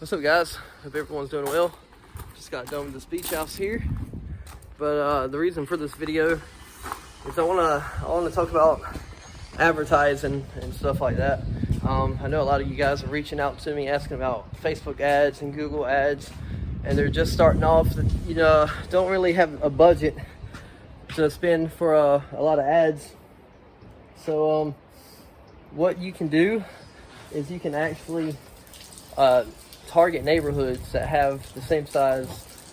What's up, guys? Hope everyone's doing well. Just got done with this beach house here, but the reason for this video is I want to talk about advertising and stuff like that. I know a lot of you guys are reaching out to me asking about Facebook ads and Google ads, and they're just starting off. Don't really have a budget to spend for a lot of ads. So what you can do is you can actually target neighborhoods that have the same size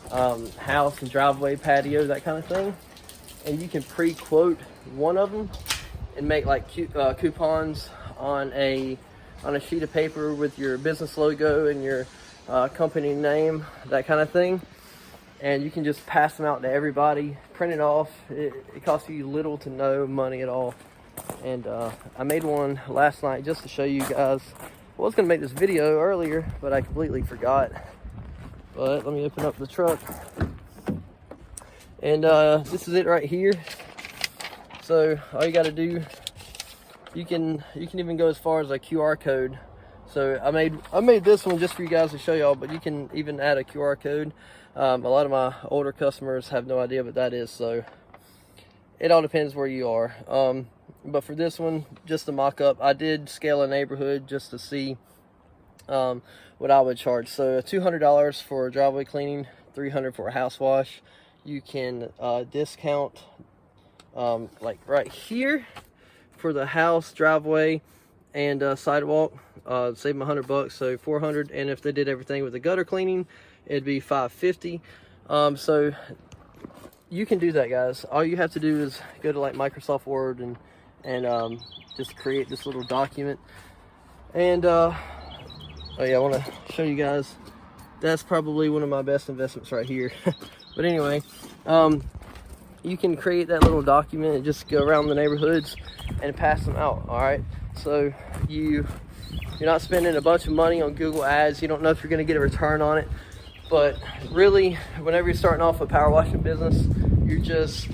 house and driveway, patio, that kind of thing, and you can pre-quote one of them and make like coupons on a sheet of paper with your business logo and your company name, that kind of thing, and you can just pass them out to everybody, print it off. It costs you little to no money at all. And I made one last night just to show you guys. I was gonna make this video earlier, but I completely forgot. But let me open up the truck. And this is it right here. So all you gotta do, you can even go as far as a QR code. So I made this one just for you guys to show y'all, but you can even add a QR code. A lot of my older customers have no idea what that is, so it all depends where you are. But for this one, just a mock-up, I did scale a neighborhood just to see what I would charge. So $200 for driveway cleaning, $300 for a house wash. You can discount like right here for the house, driveway, and sidewalk. Save them $100, so $400. And if they did everything with the gutter cleaning, it'd be $550. So you can do that, guys. All you have to do is go to like Microsoft Word and just create this little document. And oh yeah, I want to show you guys, that's probably one of my best investments right here. But anyway, you can create that little document and just go around the neighborhoods and pass them out. All right, so you're not spending a bunch of money on Google ads. You don't know if you're going to get a return on it, but really, whenever you're starting off a power washing business, you're just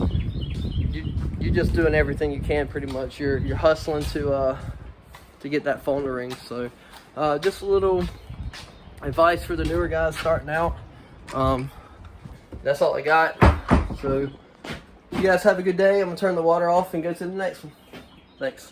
doing everything you can. Pretty much, you're hustling to get that phone to ring. So just a little advice for the newer guys starting out. That's all I got. So you guys have a good day. I'm gonna turn the water off and go to the next one. Thanks.